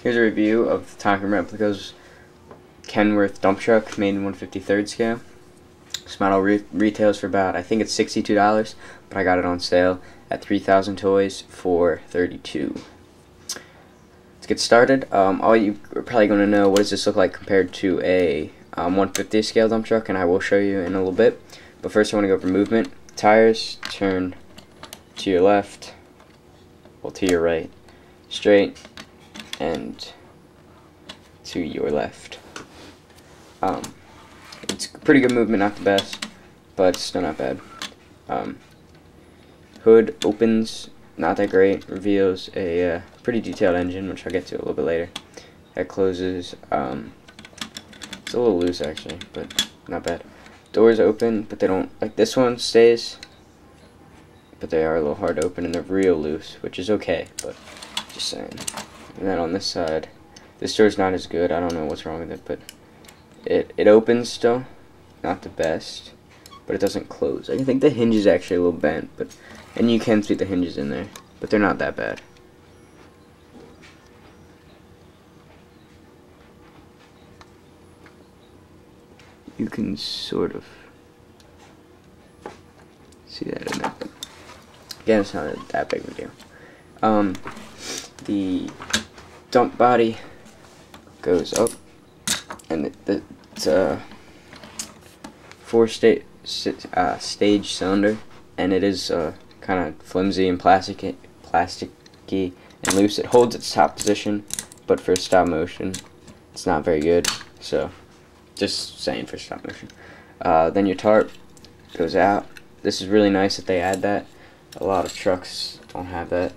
Here's a review of the Tokin Replicas Kenworth dump truck made in 1/53rd scale. This model retails for about, I think it's $62, but I got it on sale at 3,000 toys for $32. Let's get started. All you are probably going to know, what does this look like compared to a 1/50 scale dump truck, and I will show you in a little bit. But first I want to go over movement. Tires, turn to your left, well, to your right, straight, and to your left. It's pretty good movement, not the best, but still not bad. Hood opens, not that great, reveals a pretty detailed engine, which I'll get to a little bit later. That closes, it's a little loose actually, but not bad. Doors open, but they don't, like this one stays, but they are a little hard to open and they're real loose, which is okay, but just saying. And then on this side, this door's not as good. I don't know what's wrong with it, but it opens still, not the best, but it doesn't close. I think the hinge is actually a little bent, and you can see the hinges in there, but they're not that bad. You can sort of see that in there. Again, it's not that big of a deal. The dump body goes up, and it's a four-stage cylinder, and it is kind of flimsy and plasticky and loose. It holds its top position, but for stop motion, it's not very good. So, just saying for stop motion. Then your tarp goes out. This is really nice that they add that. A lot of trucks don't have that.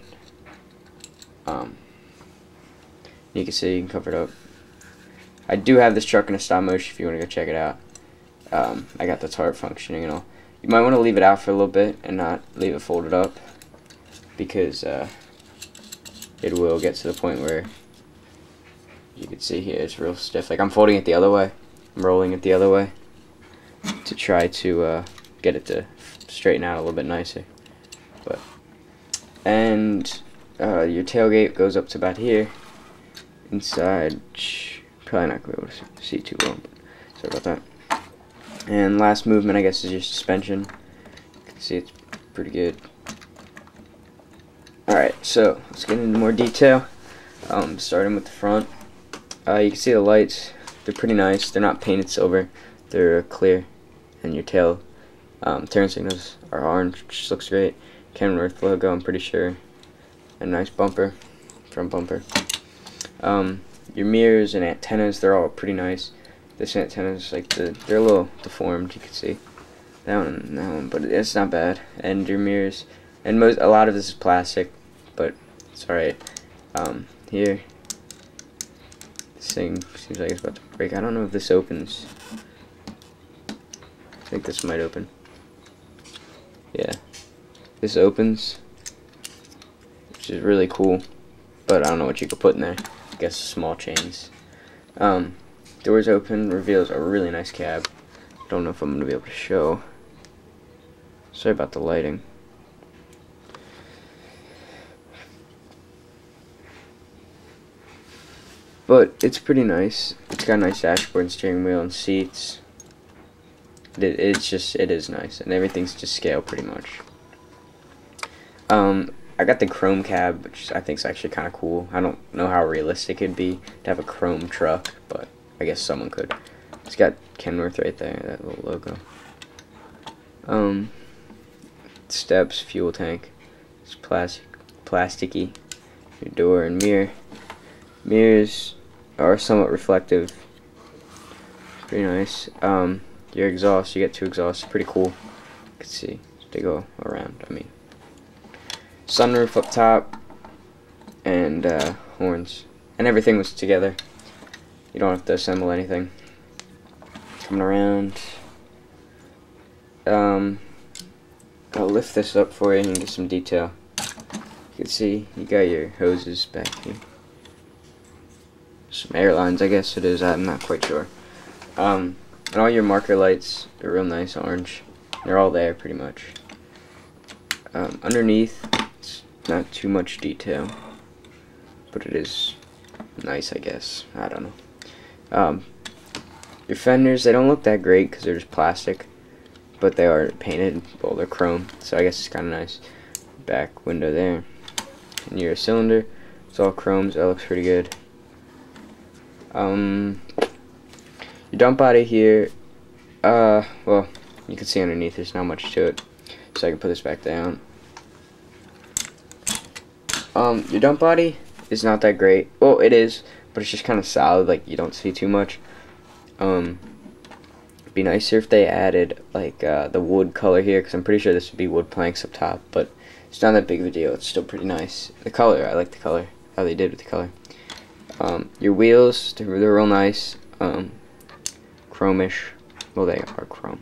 You can see, you can cover it up. I do have this truck in a stop motion if you want to go check it out. I got the tarp functioning and all. You might want to leave it out for a little bit and not leave it folded up, because it will get to the point where you can see here it's real stiff. Like I'm folding it the other way. I'm rolling it the other way to try to get it to straighten out a little bit nicer. And your tailgate goes up to about here. Inside, probably not going to be able to see too well, but sorry about that. And last movement, I guess, is your suspension. You can see it's pretty good. Alright, so let's get into more detail. Starting with the front. You can see the lights. They're pretty nice. They're not painted silver. They're clear. And your tail turn signals are orange, which looks great. Kenworth logo, I'm pretty sure. A nice bumper, front bumper. Your mirrors and antennas, they're all pretty nice. This antenna's like they're a little deformed, you can see. That one, but it's not bad. And your mirrors, and a lot of this is plastic, but it's alright. Here, this thing seems like it's about to break. I don't know if this opens. I think this might open. Yeah, this opens, which is really cool, but I don't know what you could put in there. I guess small chains. Doors open, reveals a really nice cab. Don't know if I'm going to be able to show. Sorry about the lighting. But it's pretty nice. It's got a nice dashboard and steering wheel and seats. It is nice, and everything's just scale pretty much. I got the chrome cab, which I think is actually kind of cool. I don't know how realistic it'd be to have a chrome truck, but I guess someone could. It's got Kenworth right there, that little logo. Steps, fuel tank. It's plasticky. Your door and mirror. Mirrors are somewhat reflective. Pretty nice. Your exhaust, you get two exhausts, pretty cool. You can see they go around. I mean, sunroof up top, and horns, and everything was together. You don't have to assemble anything. Coming around, I'll lift this up for you and get some detail. You can see you got your hoses back here. Some airlines, I guess it is. I'm not quite sure. And all your marker lights are real nice orange. They're all there pretty much. Underneath, it's not too much detail, but it is nice, I guess. I don't know. Your fenders, they don't look that great because they're just plastic, but they are painted. Well, they're chrome, so I guess it's kind of nice. Back window there. And your cylinder, it's all chrome, so that looks pretty good. Your dump body here, well, you can see underneath there's not much to it, so I can put this back down. Your dump body is not that great. Well, it is, but it's just kind of solid, like you don't see too much. It'd be nicer if they added like the wood color here, because I'm pretty sure this would be wood planks up top, but it's not that big of a deal. It's still pretty nice. The color, I like the color, how they did with the color. Your wheels, they're real nice, chromish. Well, they are chrome.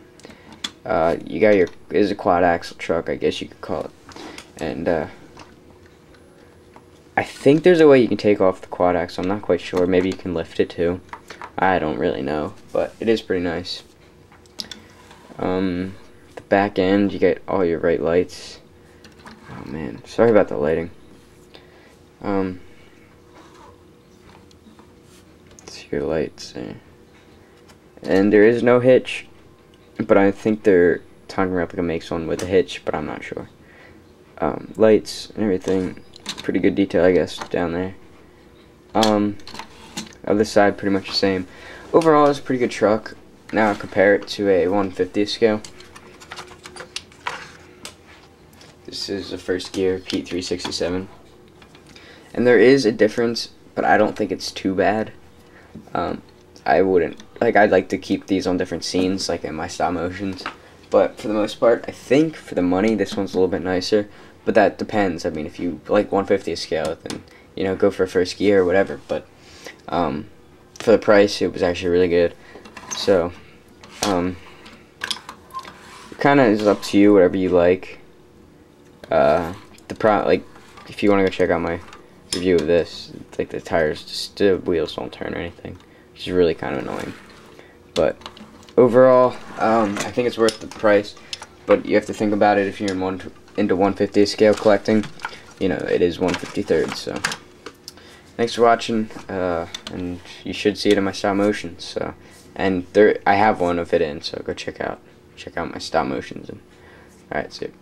You got your, it is a quad axle truck, I guess you could call it, and I think there's a way you can take off the quad axle. I'm not quite sure. Maybe you can lift it too. I don't really know, but it is pretty nice. The back end, you get all your right lights. Oh man, sorry about the lighting. It's your lights there. And there is no hitch, but I think their Tonkin Replica makes one with a hitch, but I'm not sure. Lights and everything, pretty good detail, I guess, down there. Other side, pretty much the same. Overall, it's a pretty good truck. Now I'll compare it to a 1/50th scale. This is a first gear Pete 367, and there is a difference, but I don't think it's too bad. I wouldn't, like, I'd like to keep these on different scenes, like in my stop motions, but for the most part, I think for the money, this one's a little bit nicer, but that depends. I mean, if you like 1/50th scale, then, you know, go for first gear or whatever, but for the price, it was actually really good. So it kind of is up to you, whatever you like. Like, if you want to go check out my review of this, like, the tires, just the wheels don't turn or anything, which is really kind of annoying. But overall, I think it's worth the price, but you have to think about it if you're into 1/50th scale collecting. You know, it is 1/53rd, so thanks for watching, and you should see it in my stop motions. So, and I have one of it in, so go check out my stop motions. And all right, see you.